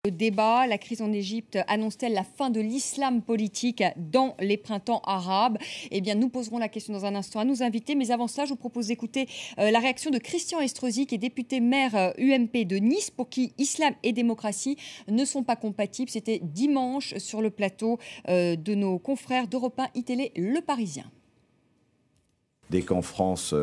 Le débat, la crise en Égypte annonce-t-elle la fin de l'islam politique dans les printemps arabes? Eh bien, nous poserons la question dans un instant à nos invités. Mais avant cela, je vous propose d'écouter la réaction de Christian Estrosi, qui est député maire UMP de Nice, pour qui islam et démocratie ne sont pas compatibles. C'était dimanche sur le plateau de nos confrères d'Europe 1, iTélé, Le Parisien. Dès qu'en France,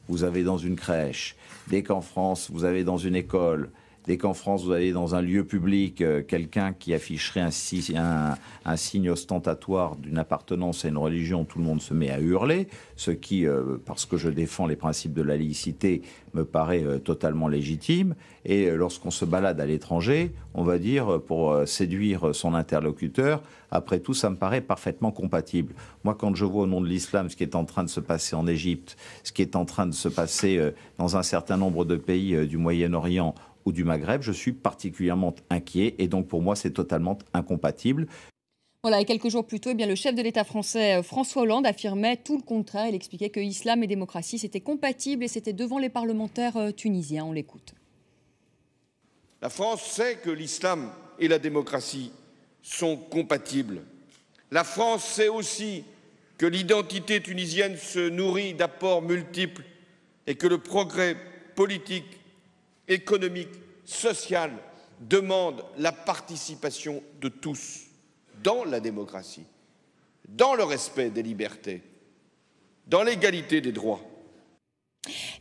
vous avez dans une crèche, dès qu'en France, vous avez dans une école, dès qu'en France, vous avez dans un lieu public quelqu'un qui afficherait un signe ostentatoire d'une appartenance à une religion, tout le monde se met à hurler, ce qui, parce que je défends les principes de la laïcité, me paraît totalement légitime. Et lorsqu'on se balade à l'étranger, on va dire, pour séduire son interlocuteur, après tout, ça me paraît parfaitement compatible. Moi, quand je vois au nom de l'islam ce qui est en train de se passer en Égypte, ce qui est en train de se passer dans un certain nombre de pays du Moyen-Orient, ou du Maghreb, je suis particulièrement inquiet et donc pour moi c'est totalement incompatible. Voilà, et quelques jours plus tôt, eh bien, le chef de l'État français François Hollande affirmait tout le contraire. Il expliquait que islam et démocratie c'était compatible et c'était devant les parlementaires tunisiens. On l'écoute. La France sait que l'islam et la démocratie sont compatibles. La France sait aussi que l'identité tunisienne se nourrit d'apports multiples et que le progrès politique, économique, social, demande la participation de tous dans la démocratie, dans le respect des libertés, dans l'égalité des droits.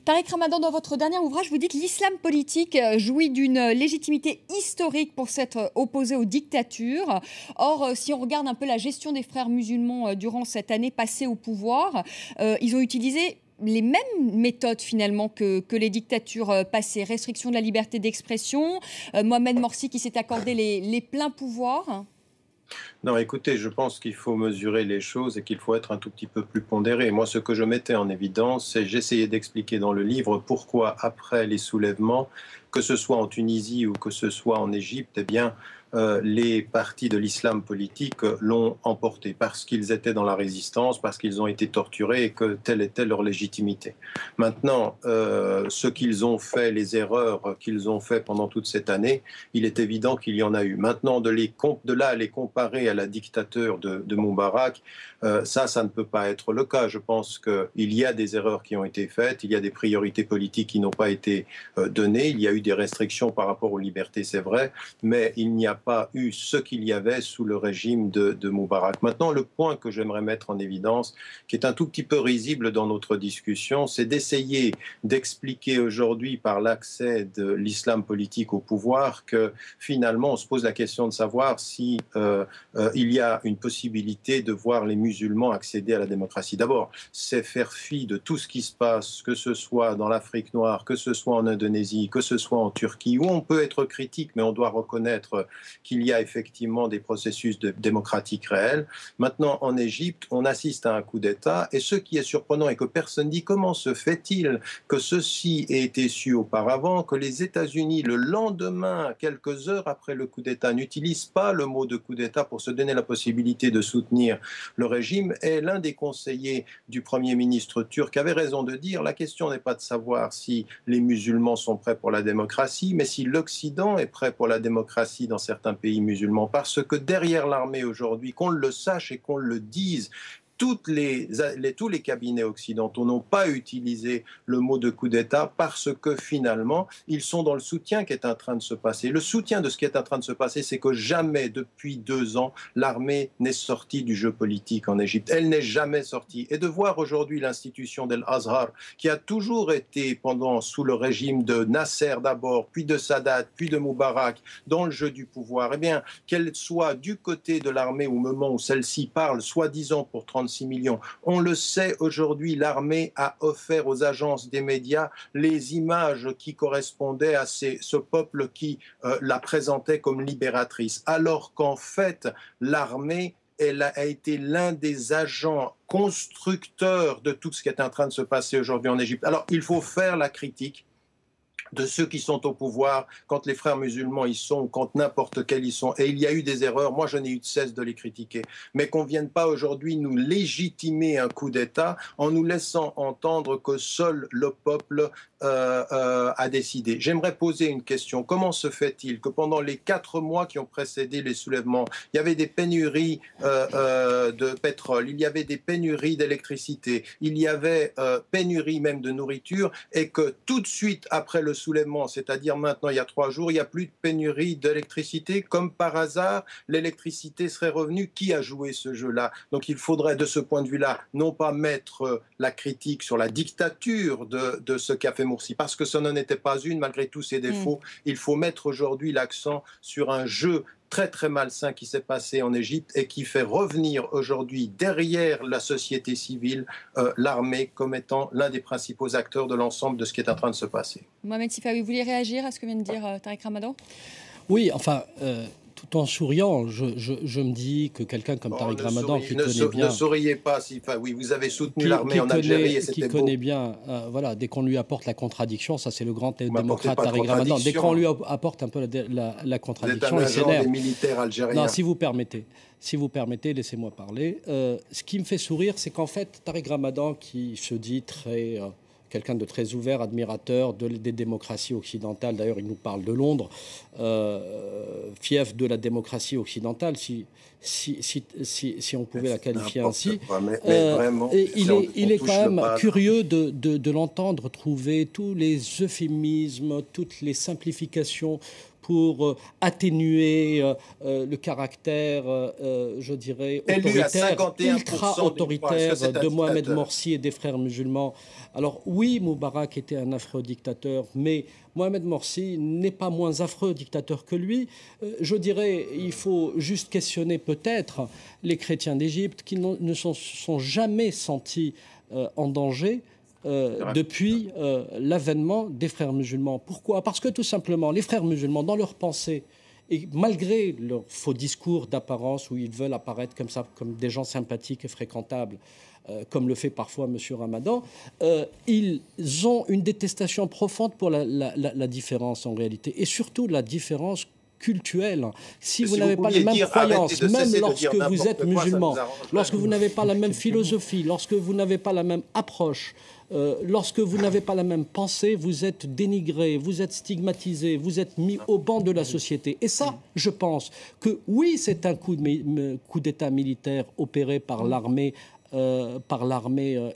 Tariq Ramadan, dans votre dernier ouvrage, vous dites que l'islam politique jouit d'une légitimité historique pour s'être opposé aux dictatures. Or, si on regarde un peu la gestion des frères musulmans durant cette année passée au pouvoir, ils ont utilisé les mêmes méthodes finalement que les dictatures passées. Restriction de la liberté d'expression, Mohamed Morsi qui s'est accordé les pleins pouvoirs. Non, écoutez, je pense qu'il faut mesurer les choses et qu'il faut être un tout petit peu plus pondéré. Moi, ce que je mettais en évidence, c'est j'essayais d'expliquer dans le livre pourquoi, après les soulèvements, que ce soit en Tunisie ou que ce soit en Égypte, eh bien, les partis de l'islam politique l'ont emporté parce qu'ils étaient dans la résistance, parce qu'ils ont été torturés et que telle était leur légitimité. Maintenant, ce qu'ils ont fait, les erreurs qu'ils ont fait pendant toute cette année, il est évident qu'il y en a eu. Maintenant, de là à les comparer à la dictature de Moubarak, ça ne peut pas être le cas. Je pense qu'il y a des erreurs qui ont été faites, il y a des priorités politiques qui n'ont pas été données, il y a eu des restrictions par rapport aux libertés, c'est vrai, mais il n'y a pas eu ce qu'il y avait sous le régime de Moubarak. Maintenant, le point que j'aimerais mettre en évidence, qui est un tout petit peu risible dans notre discussion, c'est d'essayer d'expliquer aujourd'hui par l'accès de l'islam politique au pouvoir que finalement on se pose la question de savoir si il y a une possibilité de voir les musulmans accéder à la démocratie. D'abord, c'est faire fi de tout ce qui se passe, que ce soit dans l'Afrique noire, que ce soit en Indonésie, que ce soit en Turquie, où on peut être critique, mais on doit reconnaître qu'il y a effectivement des processus démocratiques réels. Maintenant, en Égypte, on assiste à un coup d'État, et ce qui est surprenant est que personne dit comment se fait-il que ceci ait été su auparavant, que les États-Unis, le lendemain, quelques heures après le coup d'État, n'utilisent pas le mot de coup d'État pour se donner la possibilité de soutenir le régime. Et l'un des conseillers du Premier ministre turc avait raison de dire, la question n'est pas de savoir si les musulmans sont prêts pour la démocratie, mais si l'Occident est prêt pour la démocratie dans certains pays musulmans, parce que derrière l'armée aujourd'hui, qu'on le sache et qu'on le dise, tous les cabinets occidentaux n'ont pas utilisé le mot de coup d'État parce que finalement, ils sont dans le soutien qui est en train de se passer. Le soutien de ce qui est en train de se passer, c'est que jamais depuis 2 ans, l'armée n'est sortie du jeu politique en Égypte. Elle n'est jamais sortie. Et de voir aujourd'hui l'institution d'Al-Azhar, qui a toujours été sous le régime de Nasser d'abord, puis de Sadat, puis de Moubarak, dans le jeu du pouvoir, eh bien, qu'elle soit du côté de l'armée au moment où celle-ci parle, soi-disant pour 36 millions. On le sait aujourd'hui, l'armée a offert aux agences des médias les images qui correspondaient à ce peuple qui la présentait comme libératrice, alors qu'en fait, l'armée a été l'un des agents constructeurs de tout ce qui est en train de se passer aujourd'hui en Égypte. Alors, il faut faire la critique de ceux qui sont au pouvoir, quand les frères musulmans y sont, ou quand n'importe quels y sont. Et il y a eu des erreurs, moi je n'ai eu de cesse de les critiquer. Mais qu'on ne vienne pas aujourd'hui nous légitimer un coup d'État en nous laissant entendre que seul le peuple a décidé. J'aimerais poser une question. Comment se fait-il que pendant les 4 mois qui ont précédé les soulèvements, il y avait des pénuries de pétrole, il y avait des pénuries d'électricité, il y avait pénurie même de nourriture, et que tout de suite après le soulèvement, c'est-à-dire maintenant il y a 3 jours, il n'y a plus de pénurie d'électricité, comme par hasard, l'électricité serait revenue. Qui a joué ce jeu-là? Donc il faudrait de ce point de vue-là non pas mettre la critique sur la dictature de ce qu'a fait Morsi, parce que ça n'en était pas une malgré tous ses défauts. Il faut mettre aujourd'hui l'accent sur un jeu très très malsain qui s'est passé en Égypte et qui fait revenir aujourd'hui derrière la société civile l'armée comme étant l'un des principaux acteurs de l'ensemble de ce qui est en train de se passer. Mohamed Sifawi, vous vouliez réagir à ce que vient de dire Tariq Ramadan? Oui, enfin... tout en souriant, je me dis que quelqu'un comme Tariq Ramadan, qui connaît bien... Ne souriez pas, oui, vous avez soutenu l'armée en Algérie et c'était beau. Qui connaît bien, voilà, dès qu'on lui apporte la contradiction, ça c'est le grand démocrate Tariq Ramadan, dès qu'on lui apporte un peu la contradiction, il s'énerve. Vous êtes un agent des militaires algériens. Non, si vous permettez, laissez-moi parler. Ce qui me fait sourire, c'est qu'en fait, Tariq Ramadan, qui se dit très... quelqu'un de très ouvert, admirateur des démocraties occidentales. D'ailleurs, il nous parle de Londres, fief de la démocratie occidentale, si on pouvait la qualifier ainsi. Il est quand même curieux de l'entendre trouver tous les euphémismes, toutes les simplifications pour atténuer le caractère, je dirais, autoritaire, ultra-autoritaire de Mohamed Morsi et des frères musulmans. Alors oui, Moubarak était un affreux dictateur, mais Mohamed Morsi n'est pas moins affreux dictateur que lui. Je dirais, il faut juste questionner peut-être les chrétiens d'Égypte qui ne se sont jamais sentis en danger depuis l'avènement des frères musulmans. Pourquoi? Parce que tout simplement, les frères musulmans, dans leur pensée, et malgré leur faux discours d'apparence où ils veulent apparaître comme ça, comme des gens sympathiques et fréquentables, comme le fait parfois M. Ramadan, ils ont une détestation profonde pour la différence en réalité, et surtout la différence culturelle. Si vous n'avez pas les mêmes croyances, même lorsque vous êtes musulman, lorsque vous n'avez pas la même philosophie, lorsque vous n'avez pas la même approche, lorsque vous n'avez pas la même pensée, vous êtes dénigré, vous êtes stigmatisé, vous êtes mis au banc de la société. Et ça, je pense que oui, c'est un coup d'État militaire opéré par l'armée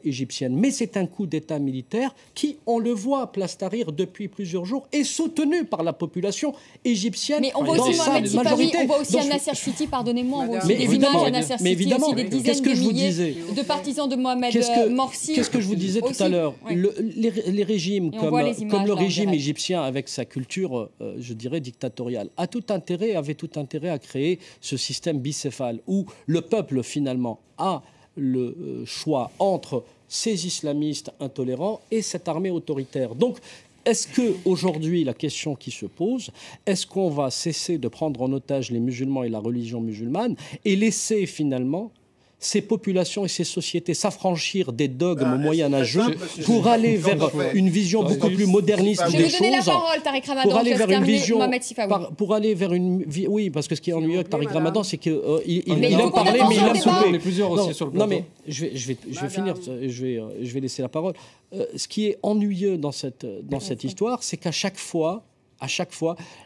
égyptienne. Mais c'est un coup d'État militaire qui, on le voit, Place Tahrir depuis plusieurs jours, est soutenu par la population égyptienne. Mais on voit aussi Mohamed Sifawi, on voit aussi à Nasser City, pardonnez-moi, on voit aussi des images à Nasser City, aussi des dizaines de milliers de partisans de Mohamed Morsi. Qu'est-ce que je vous disais tout à l'heure? Les régimes comme le régime égyptien, avec sa culture, je dirais, dictatoriale, avait tout intérêt à créer ce système bicéphale où le peuple, finalement, a le choix entre ces islamistes intolérants et cette armée autoritaire. Donc, est-ce qu'aujourd'hui, la question qui se pose, est-ce qu'on va cesser de prendre en otage les musulmans et la religion musulmane et laisser finalement ces populations et ces sociétés s'affranchir des dogmes moyenâgeux pour aller vers une vision beaucoup plus moderniste des choses. Je vais donner la parole, Tariq Ramadan, pour aller vers une vision, pour aller vers une oui, parce que ce qui est ennuyeux avec Tariq Ramadan, c'est qu'il aime parler, mais il aime couper. Non, mais je vais finir, je vais laisser la parole. Ce qui est ennuyeux dans cette histoire, c'est qu'à chaque fois,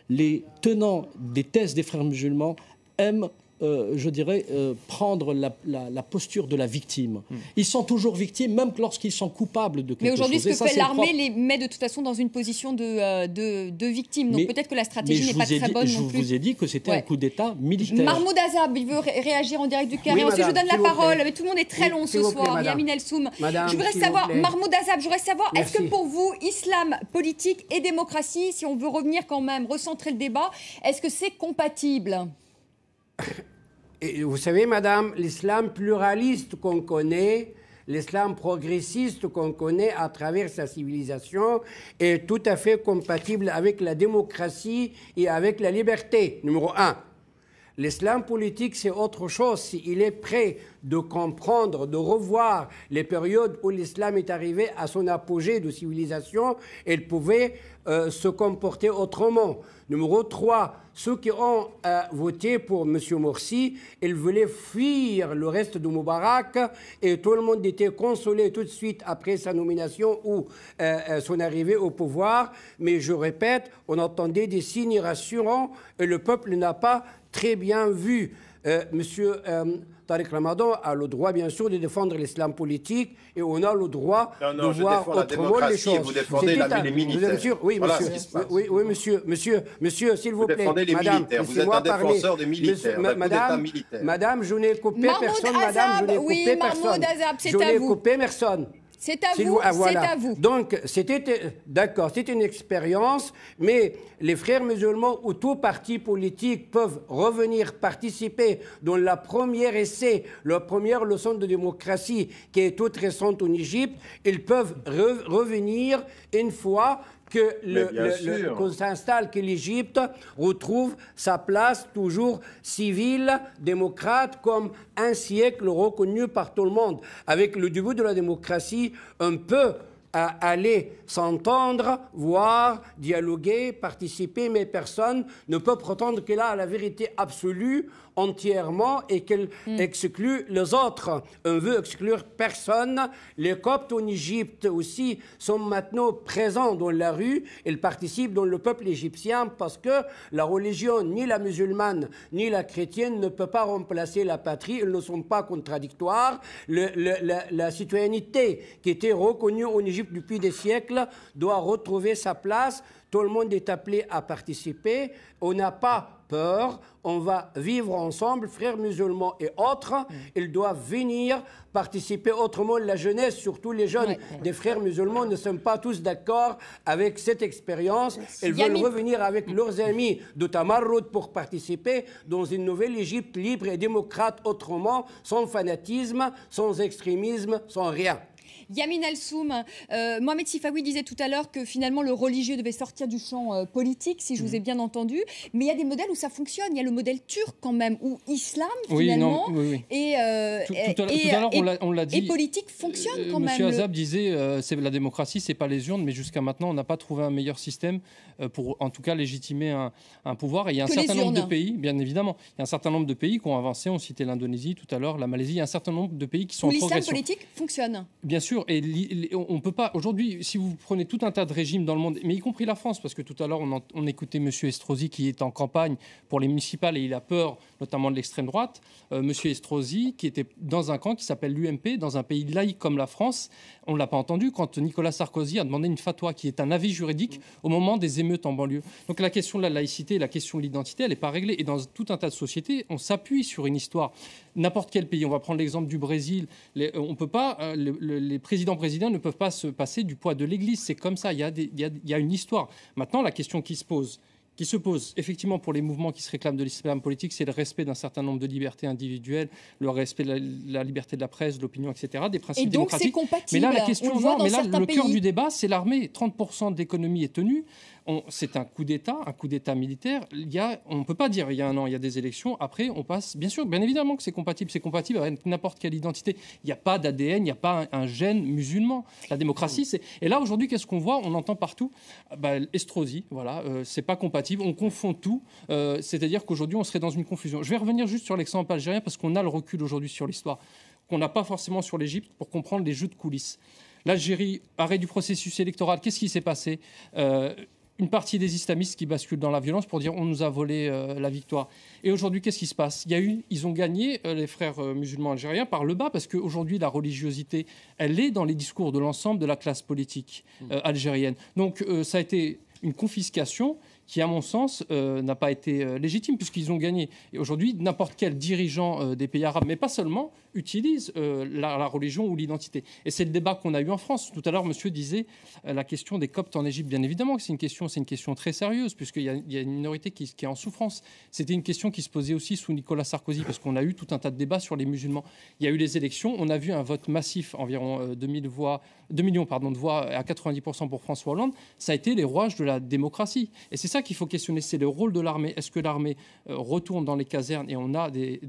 les tenants des thèses des frères musulmans aiment je dirais, prendre la posture de la victime. Ils sont toujours victimes, même lorsqu'ils sont coupables de quelque chose. Mais aujourd'hui, ce que fait l'armée les met de toute façon dans une position de victime. Donc peut-être que la stratégie n'est pas très bonne non plus. Je vous ai dit que c'était un coup d'État militaire. Mahmoud Azab, il veut réagir en direct du Caire. Ensuite, je donne la parole. Mais tout le monde est très long ce soir. Yamin El-Soum. Je voudrais savoir, Mahmoud Azab, je voudrais savoir, est-ce que pour vous, islam, politique et démocratie, si on veut revenir quand même, recentrer le débat, est-ce que c'est compatible ? Et vous savez, madame, l'islam pluraliste qu'on connaît, l'islam progressiste qu'on connaît à travers sa civilisation est tout à fait compatible avec la démocratie et avec la liberté, numéro 1. L'islam politique, c'est autre chose. S'il est prêt de comprendre, de revoir les périodes où l'islam est arrivé à son apogée de civilisation, elle pouvait se comporter autrement. Numéro 3, ceux qui ont voté pour M. Morsi, ils voulaient fuir le reste de Moubarak et tout le monde était consolé tout de suite après sa nomination ou son arrivée au pouvoir. Mais je répète, on entendait des signes rassurants et le peuple n'a pas très bien vu. Monsieur Tariq Ramadan a le droit, bien sûr, de défendre l'islam politique et on a le droit de voir autrement les choses. Vous défendez les militaires. Oui, voilà monsieur. Oui, monsieur, s'il vous plaît. Vous défendez les militaires. Vous êtes un défenseur des militaires. Madame, je n'ai coupé personne. Madame, je n'ai coupé personne. Je n'ai coupé personne. C'est à vous, voilà. C'est à vous. Donc, d'accord, c'est une expérience, mais les frères musulmans ou tout parti politique peuvent revenir participer dans la première essai, la première leçon de démocratie qui est toute récente en Égypte. Ils peuvent revenir une fois qu'on s'installe, que l'Égypte retrouve sa place toujours civile, démocrate, comme un siècle reconnu par tout le monde. Avec le début de la démocratie, on peut aller s'entendre, voir, dialoguer, participer, mais personne ne peut prétendre qu'elle a la vérité absolue entièrement et qu'elle exclut les autres. On veut exclure personne. Les Coptes en Égypte aussi sont maintenant présents dans la rue. Ils participent dans le peuple égyptien parce que la religion, ni la musulmane, ni la chrétienne, ne peut pas remplacer la patrie. Ils ne sont pas contradictoires. La citoyenneté qui était reconnue en Égypte depuis des siècles doit retrouver sa place. Tout le monde est appelé à participer. On n'a pas peur. On va vivre ensemble, frères musulmans et autres. Ils doivent venir participer. Autrement, la jeunesse, surtout les jeunes des frères musulmans, ne sont pas tous d'accord avec cette expérience. Ils veulent revenir avec leurs amis de Tamarroud pour participer dans une nouvelle Égypte libre et démocrate autrement, sans fanatisme, sans extrémisme, sans rien. Yamin Alsoum, Mohamed Sifawi disait tout à l'heure que finalement le religieux devait sortir du champ politique, si je vous ai bien entendu. Mais il y a des modèles où ça fonctionne. Il y a le modèle turc quand même, où islam finalement et politique fonctionne quand même. Monsieur Azab disait c'est la démocratie, c'est pas les urnes, mais jusqu'à maintenant on n'a pas trouvé un meilleur système pour en tout cas légitimer un pouvoir. Et il y a un certain nombre de pays, bien évidemment, il y a un certain nombre de pays qui ont avancé. On citait l'Indonésie tout à l'heure, la Malaisie. Il y a un certain nombre de pays qui sont en progression. L'islam politique fonctionne. Bien sûr. Et on ne peut pas... Aujourd'hui, si vous prenez tout un tas de régimes dans le monde, mais y compris la France, parce que tout à l'heure, on écoutait M. Estrosi qui est en campagne pour les municipales et il a peur, notamment de l'extrême droite. M. Estrosi, qui était dans un camp qui s'appelle l'UMP, dans un pays laïque comme la France, on ne l'a pas entendu quand Nicolas Sarkozy a demandé une fatwa, qui est un avis juridique, au moment des émeutes en banlieue. Donc la question de la laïcité, la question de l'identité, elle n'est pas réglée. Et dans tout un tas de sociétés, on s'appuie sur une histoire. N'importe quel pays, on va prendre l'exemple du Brésil, on peut pas... les présidents ne peuvent pas se passer du poids de l'Église. C'est comme ça, il y a une histoire. Maintenant, la question qui se pose effectivement pour les mouvements qui se réclament de l'islam politique, c'est le respect d'un certain nombre de libertés individuelles, le respect de la liberté de la presse, de l'opinion, etc., des principes démocratiques. Et donc c'est compatible. Mais là, la question, le cœur du débat, c'est l'armée. 30% de l'économie est tenue. C'est un coup d'État militaire. On ne peut pas dire il y a un an, il y a des élections. Après, on passe. Bien sûr, bien évidemment que c'est compatible. C'est compatible avec n'importe quelle identité. Il n'y a pas d'ADN, il n'y a pas un gène musulman. La démocratie, c'est. Et là, aujourd'hui, qu'est-ce qu'on voit ? On entend partout Estrosi, voilà, c'est pas compatible. On confond tout. C'est-à-dire qu'aujourd'hui, on serait dans une confusion. Je vais revenir juste sur l'exemple algérien parce qu'on a le recul aujourd'hui sur l'histoire, qu'on n'a pas forcément sur l'Égypte pour comprendre les jeux de coulisses. L'Algérie, arrêt du processus électoral, qu'est-ce qui s'est passé ? Une partie des islamistes qui basculent dans la violence pour dire on nous a volé la victoire. Et aujourd'hui, qu'est-ce qui se passe ? Ils ont gagné, les frères musulmans algériens, par le bas, parce qu'aujourd'hui, la religiosité, elle est dans les discours de l'ensemble de la classe politique algérienne. Donc, ça a été une confiscation qui, à mon sens, n'a pas été légitime, puisqu'ils ont gagné. Et aujourd'hui, n'importe quel dirigeant des pays arabes, mais pas seulement, utilise la religion ou l'identité. Et c'est le débat qu'on a eu en France. Tout à l'heure, monsieur disait la question des Coptes en Égypte. Bien évidemment que c'est une question très sérieuse, puisqu'il y a une minorité qui est en souffrance. C'était une question qui se posait aussi sous Nicolas Sarkozy, parce qu'on a eu tout un tas de débats sur les musulmans. Il y a eu les élections, on a vu un vote massif, environ 2 millions de voix à 90% pour François Hollande. Ça a été les rouages de la démocratie. Et c'est ça ça qu'il faut questionner, c'est le rôle de l'armée. Est-ce que l'armée retourne dans les casernes et on a des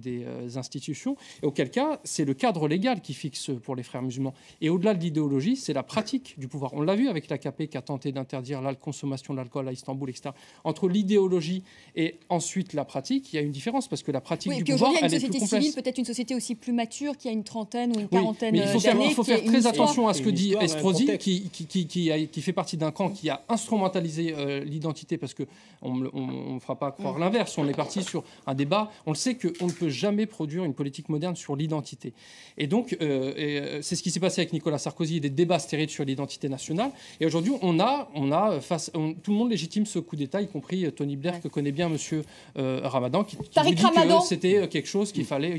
institutions? Et auquel cas, c'est le cadre légal qui fixe pour les frères musulmans. Et au-delà de l'idéologie, c'est la pratique du pouvoir. On l'a vu avec l'AKP qui a tenté d'interdire la consommation d'alcool à Istanbul, etc. Entre l'idéologie et ensuite la pratique, il y a une différence parce que la pratique du pouvoir, elle est plus complexe. Une société civile, peut-être une société aussi plus mature, qui a une trentaine ou une quarantaine d'années. Il faut faire très attention à ce que dit Estrosi, qui fait partie d'un camp qui a instrumentalisé l'identité, parce qu'on ne fera pas croire l'inverse. On est parti sur un débat. On le sait qu'on ne peut jamais produire une politique moderne sur l'identité. Et donc, c'est ce qui s'est passé avec Nicolas Sarkozy, des débats stériles sur l'identité nationale. Et aujourd'hui, tout le monde légitime ce coup d'État, y compris Tony Blair, que connaît bien M. Ramadan, qui vous dit que c'était quelque chose qu'il fallait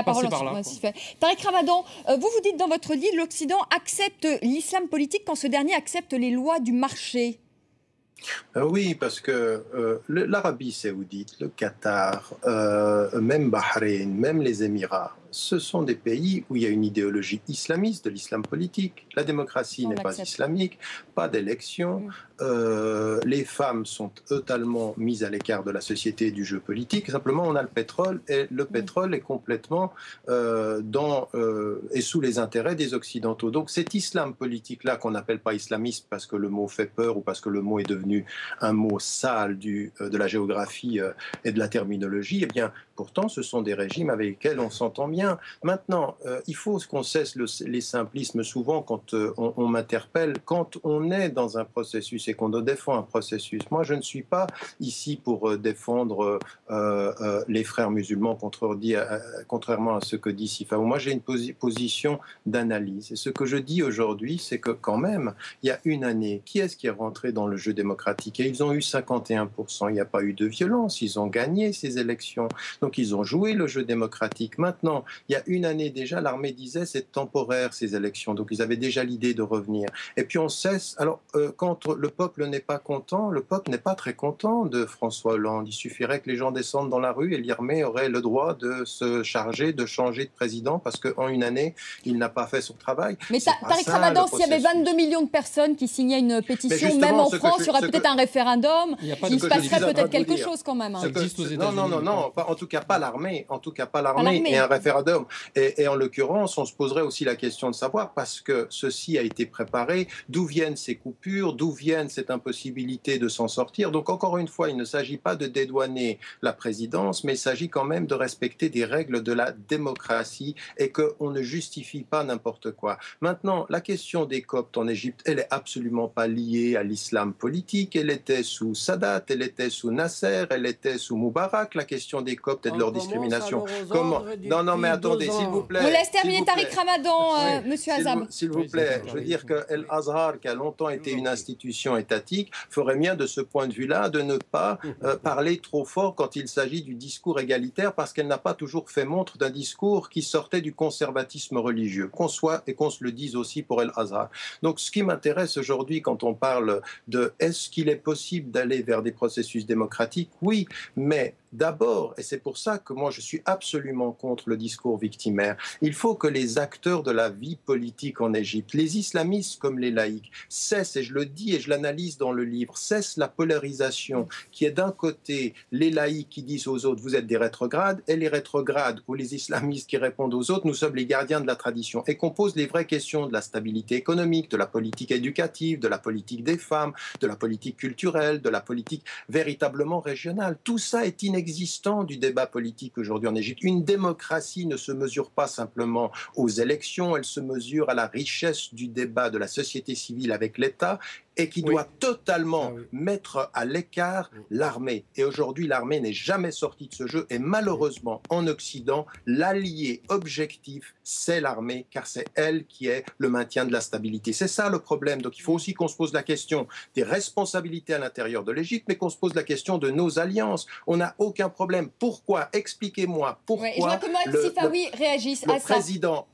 passer par là. Tariq Ramadan, vous dites dans votre livre, l'Occident accepte l'islam politique quand ce dernier accepte les lois du marché. Oui, parce que l'Arabie saoudite, le Qatar, même Bahreïn, même les Émirats, ce sont des pays où il y a une idéologie islamiste de l'islam politique. La démocratie n'est pas islamique, pas d'élection. Les femmes sont totalement mises à l'écart de la société et du jeu politique. Simplement, on a le pétrole et le pétrole est complètement et sous les intérêts des Occidentaux. Donc cet islam politique-là, qu'on n'appelle pas islamiste parce que le mot fait peur ou parce que le mot est devenu un mot sale de la géographie et de la terminologie, eh bien, pourtant, ce sont des régimes avec lesquels on s'entend bien. Maintenant, il faut qu'on cesse les simplismes. Souvent, quand on m'interpelle, quand on est dans un processus et qu'on défend un processus, moi, je ne suis pas ici pour défendre les frères musulmans, contrairement à ce que dit Sifa. Moi, j'ai une position d'analyse. Et ce que je dis aujourd'hui, c'est que quand même, il y a une année, qui est-ce qui est rentré dans le jeu démocratique? Et ils ont eu 51%. Il n'y a pas eu de violence. Ils ont gagné ces élections. Donc, ils ont joué le jeu démocratique. Maintenant, il y a une année déjà, l'armée disait c'est temporaire ces élections. Donc, ils avaient déjà l'idée de revenir. Et puis, on cesse. Alors, quand le peuple n'est pas content, le peuple n'est pas très content de François Hollande. Il suffirait que les gens descendent dans la rue et l'armée aurait le droit de se charger de changer de président parce qu'en une année, il n'a pas fait son travail. Mais Tariq Ramadan, s'il y avait 22 millions de personnes qui signaient une pétition, même en France, il y aurait peut-être un référendum. Il se passerait peut-être quelque chose quand même. Non, en tout cas pas l'armée. En tout cas pas l'armée et un référendum. Et en l'occurrence, on se poserait aussi la question de savoir, parce que ceci a été préparé, d'où viennent ces coupures, d'où viennent cette impossibilité de s'en sortir. Donc encore une fois, il ne s'agit pas de dédouaner la présidence, mais il s'agit quand même de respecter des règles de la démocratie et qu'on ne justifie pas n'importe quoi. Maintenant, la question des Coptes en Égypte, elle est absolument pas liée à l'islam politique. Elle était sous Sadat, elle était sous Nasser, elle était sous Moubarak, la question des Coptes et de leur discrimination. Comment? Non, mais attendez, s'il vous plaît. On laisse terminer Tariq Ramadan, Monsieur Azam. S'il vous plaît, je veux dire que El Azhar, qui a longtemps été une institution étatique, ferait bien de ce point de vue-là de ne pas parler trop fort quand il s'agit du discours égalitaire, parce qu'elle n'a pas toujours fait montre d'un discours qui sortait du conservatisme religieux, qu'on soit et qu'on se le dise aussi pour El Azhar. Donc ce qui m'intéresse aujourd'hui quand on parle de est-ce qu'il est possible d'aller vers des processus démocratiques? Oui, mais d'abord, et c'est pour ça que moi je suis absolument contre le discours victimaire, il faut que les acteurs de la vie politique en Égypte, les islamistes comme les laïcs, cessent, et je le dis et je l'analyse dans le livre, cessent la polarisation qui est d'un côté les laïcs qui disent aux autres vous êtes des rétrogrades, et les rétrogrades ou les islamistes qui répondent aux autres nous sommes les gardiens de la tradition, et qu'on pose les vraies questions de la stabilité économique, de la politique éducative, de la politique des femmes, de la politique culturelle, de la politique véritablement régionale. Tout ça est inexistant du débat politique aujourd'hui en Égypte. Une démocratie ne se mesure pas simplement aux élections, elle se mesure à la richesse du débat de la société civile avec l'État, et qui doit totalement mettre à l'écart l'armée. Et aujourd'hui, l'armée n'est jamais sortie de ce jeu. Et malheureusement, en Occident, l'allié objectif, c'est l'armée, car c'est elle qui est le maintien de la stabilité. C'est ça le problème. Donc il faut aussi qu'on se pose la question des responsabilités à l'intérieur de l'Égypte, mais qu'on se pose la question de nos alliances. On n'a aucun problème. Pourquoi? Expliquez-moi pourquoi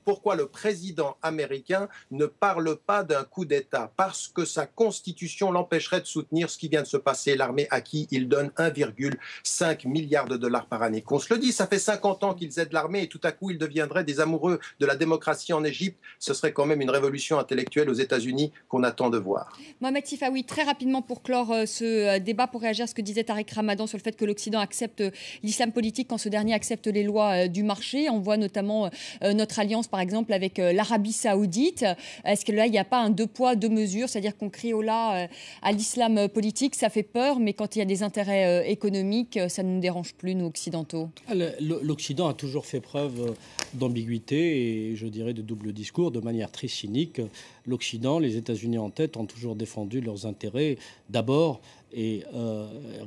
pourquoi le président américain ne parle pas d'un coup d'État? Parce que sa constitution Constitution l'empêcherait de soutenir ce qui vient de se passer. L'armée à qui il donne 1,5 milliard de dollars par année. Qu'on se le dise, ça fait 50 ans qu'ils aident l'armée et tout à coup ils deviendraient des amoureux de la démocratie en Égypte. Ce serait quand même une révolution intellectuelle aux États-Unis qu'on attend de voir. Mohamed Sifawi, très rapidement pour clore ce débat, pour réagir à ce que disait Tariq Ramadan sur le fait que l'Occident accepte l'islam politique quand ce dernier accepte les lois du marché. On voit notamment notre alliance, par exemple, avec l'Arabie Saoudite. Est-ce que là, il n'y a pas un deux poids, deux mesures, c'est-à-dire qu'on crie au là à l'islam politique, ça fait peur, mais quand il y a des intérêts économiques, ça ne nous dérange plus, nous, occidentaux? L'Occident a toujours fait preuve d'ambiguïté et, je dirais, de double discours, de manière très cynique. L'Occident, les États-Unis en tête, ont toujours défendu leurs intérêts d'abord et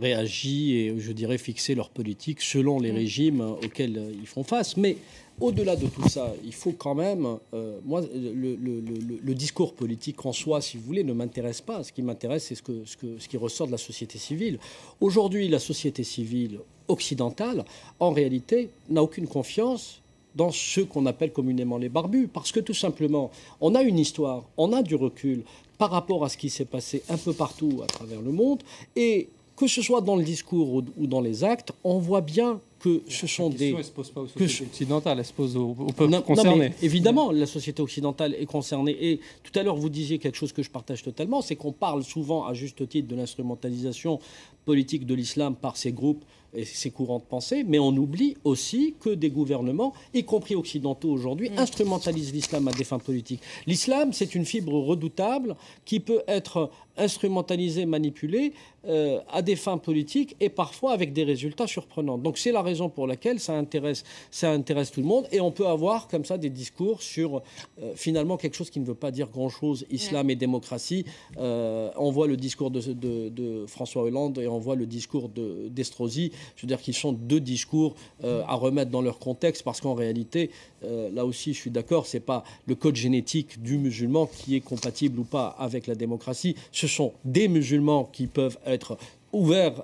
réagi et, je dirais, fixé leur politique selon les régimes auxquels ils font face. Mais au-delà de tout ça, il faut quand même... moi, le discours politique en soi, si vous voulez, ne m'intéresse pas. Ce qui m'intéresse, c'est ce qui ressort de la société civile. Aujourd'hui, la société civile occidentale, en réalité, n'a aucune confiance dans ceux qu'on appelle communément les barbus. Parce que tout simplement, on a une histoire, on a du recul par rapport à ce qui s'est passé un peu partout à travers le monde. Et que ce soit dans le discours ou dans les actes, on voit bien que ce sont des... Elle ne se pose pas aux sociétés occidentales, elle se pose aux peuples concernés. Évidemment, la société occidentale est concernée. Et tout à l'heure, vous disiez quelque chose que je partage totalement, c'est qu'on parle souvent, à juste titre, de l'instrumentalisation politique de l'islam par ces groupes et ces courants de pensée, mais on oublie aussi que des gouvernements, y compris occidentaux aujourd'hui, instrumentalisent l'islam à des fins politiques. L'islam, c'est une fibre redoutable qui peut être instrumentalisée, manipulée à des fins politiques et parfois avec des résultats surprenants. Donc c'est la raison pour laquelle ça intéresse tout le monde et on peut avoir comme ça des discours sur finalement quelque chose qui ne veut pas dire grand-chose, islam et démocratie. On voit le discours de François Hollande et on voit le discours d'Estrosi. Je veux dire qu'ils sont deux discours à remettre dans leur contexte parce qu'en réalité, là aussi je suis d'accord, c'est pas le code génétique du musulman qui est compatible ou pas avec la démocratie. Ce sont des musulmans qui peuvent être ouverts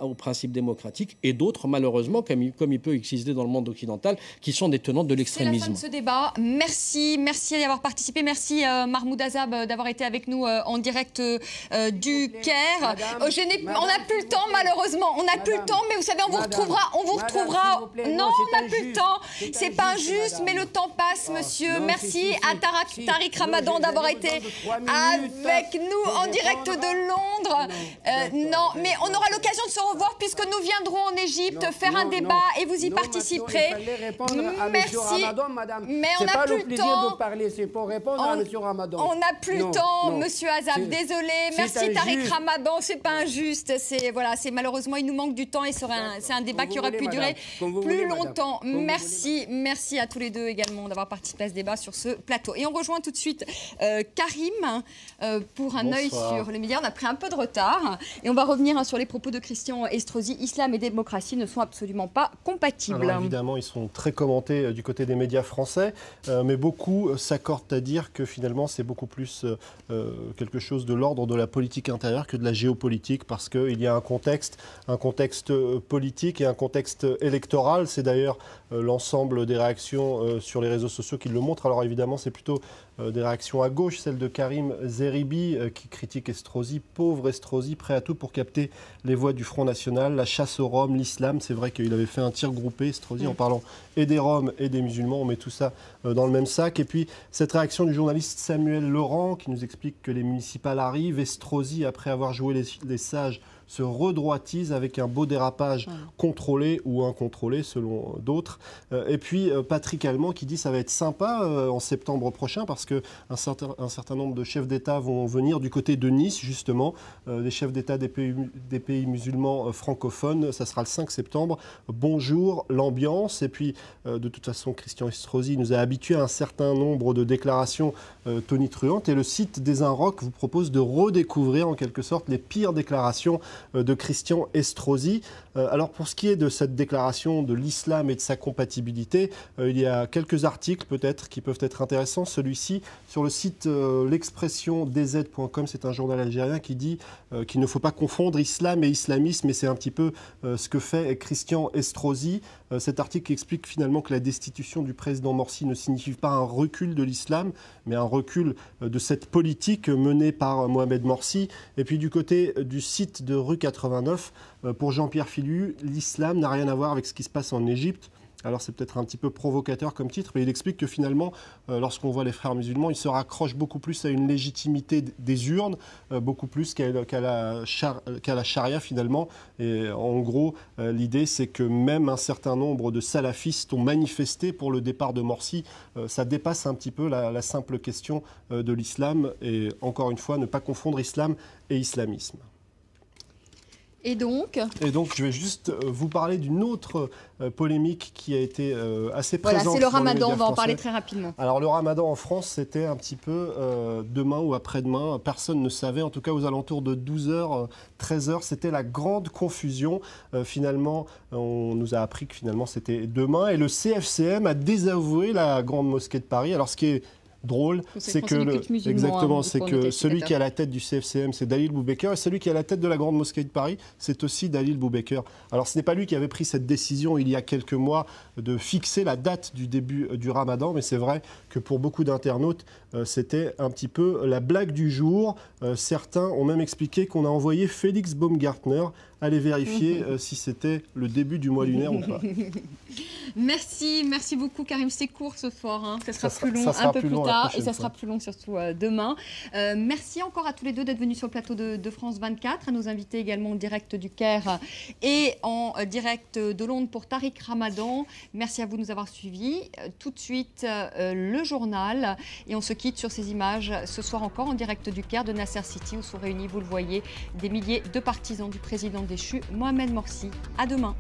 au principe démocratique et d'autres, malheureusement, comme il peut exister dans le monde occidental, qui sont des tenants de l'extrémisme. C'est la fin de ce débat. Merci d'y avoir participé. Merci Mahmoud Azab d'avoir été avec nous en direct du Caire. On n'a plus le temps, malheureusement. On n'a plus le temps, mais vous savez, on vous retrouvera. Non, on n'a plus le temps. C'est pas injuste, mais le temps passe, monsieur. Merci à Tariq Ramadan d'avoir été avec nous en direct de Londres. Non, mais on aura l'occasion de se revoir puisque nous viendrons en Égypte faire un débat et vous y participerez. Merci. Mais on n'a plus le temps. On n'a plus le temps, monsieur Azab. Désolé. Merci Tariq Ramadan. C'est pas injuste. C'est malheureusement il nous manque du temps et c'est un débat qui aurait pu durer plus longtemps. Merci à tous les deux également d'avoir participé à ce débat sur ce plateau. Et on rejoint tout de suite Karim pour un œil sur les médias. On a pris un peu de retard. Et on va revenir sur les propos de Christian Estrosi. Islam et démocratie ne sont absolument pas compatibles. Alors, évidemment, ils sont très commentés du côté des médias français, mais beaucoup s'accordent à dire que finalement, c'est beaucoup plus quelque chose de l'ordre de la politique intérieure que de la géopolitique, parce qu'il y a un contexte politique et un contexte électoral. C'est d'ailleurs l'ensemble des réactions sur les réseaux sociaux qui le montrent. Alors évidemment, c'est plutôt des réactions à gauche, celle de Karim Zeribi qui critique Estrosi, pauvre Estrosi, prêt à tout pour capter les voix du Front National, la chasse aux Roms, l'islam. C'est vrai qu'il avait fait un tir groupé, Estrosi, en parlant et des Roms et des musulmans. On met tout ça dans le même sac. Et puis cette réaction du journaliste Samuel Laurent qui nous explique que les municipales arrivent. Estrosi, après avoir joué les sages, se redroitise avec un beau dérapage contrôlé ou incontrôlé selon d'autres. Et puis Patrick Allemand qui dit ça va être sympa en septembre prochain parce qu'un certain nombre de chefs d'État vont venir du côté de Nice justement, des chefs d'État des pays musulmans francophones. Ça sera le 5 septembre. Bonjour, l'ambiance. Et puis de toute façon Christian Estrosi nous a habitués à un certain nombre de déclarations tonitruantes et le site des Inrocks vous propose de redécouvrir en quelque sorte les pires déclarations de Christian Estrosi. Alors pour ce qui est de cette déclaration de l'islam et de sa compatibilité, il y a quelques articles peut-être qui peuvent être intéressants. Celui-ci sur le site l'expression-dz.com, c'est un journal algérien qui dit qu'il ne faut pas confondre islam et islamisme, et c'est un petit peu ce que fait Christian Estrosi. Cet article explique finalement que la destitution du président Morsi ne signifie pas un recul de l'islam, mais un recul de cette politique menée par Mohamed Morsi. Et puis du côté du site de Rue 89, pour Jean-Pierre Philu, l'islam n'a rien à voir avec ce qui se passe en Égypte. Alors c'est peut-être un petit peu provocateur comme titre, mais il explique que finalement, lorsqu'on voit les frères musulmans, ils se raccrochent beaucoup plus à une légitimité des urnes, beaucoup plus qu'à la charia finalement. Et en gros, l'idée c'est que même un certain nombre de salafistes ont manifesté pour le départ de Morsi. Ça dépasse un petit peu la simple question de l'islam. Et encore une fois, ne pas confondre islam et islamisme. Et donc, je vais juste vous parler d'une autre polémique qui a été assez présente. Voilà, c'est le ramadan, on va en parler très rapidement. Alors le ramadan en France, c'était un petit peu demain ou après-demain. Personne ne savait, en tout cas aux alentours de 12h, 13h, c'était la grande confusion. Finalement, on nous a appris que finalement c'était demain. Et le CFCM a désavoué la Grande Mosquée de Paris. Alors ce qui est drôle, c'est que celui qui est à la tête du CFCM, c'est Dalil Boubekeur, et celui qui est à la tête de la Grande Mosquée de Paris, c'est aussi Dalil Boubekeur. Alors ce n'est pas lui qui avait pris cette décision il y a quelques mois de fixer la date du début du Ramadan, mais c'est vrai que pour beaucoup d'internautes, c'était un petit peu la blague du jour. Certains ont même expliqué qu'on a envoyé Félix Baumgartner aller vérifier si c'était le début du mois lunaire ou pas. Merci beaucoup Karim, c'est court ce soir, hein. Ça sera plus long un peu plus tard et ça sera plus long surtout demain. Merci encore à tous les deux d'être venus sur le plateau de France 24, à nos invités également en direct du Caire et en direct de Londres pour Tariq Ramadan. Merci à vous de nous avoir suivis. Tout de suite le journal et on se quitte sur ces images ce soir encore en direct du Caire de Nasser City où sont réunis, vous le voyez, des milliers de partisans du président déchu Mohamed Morsi. À demain.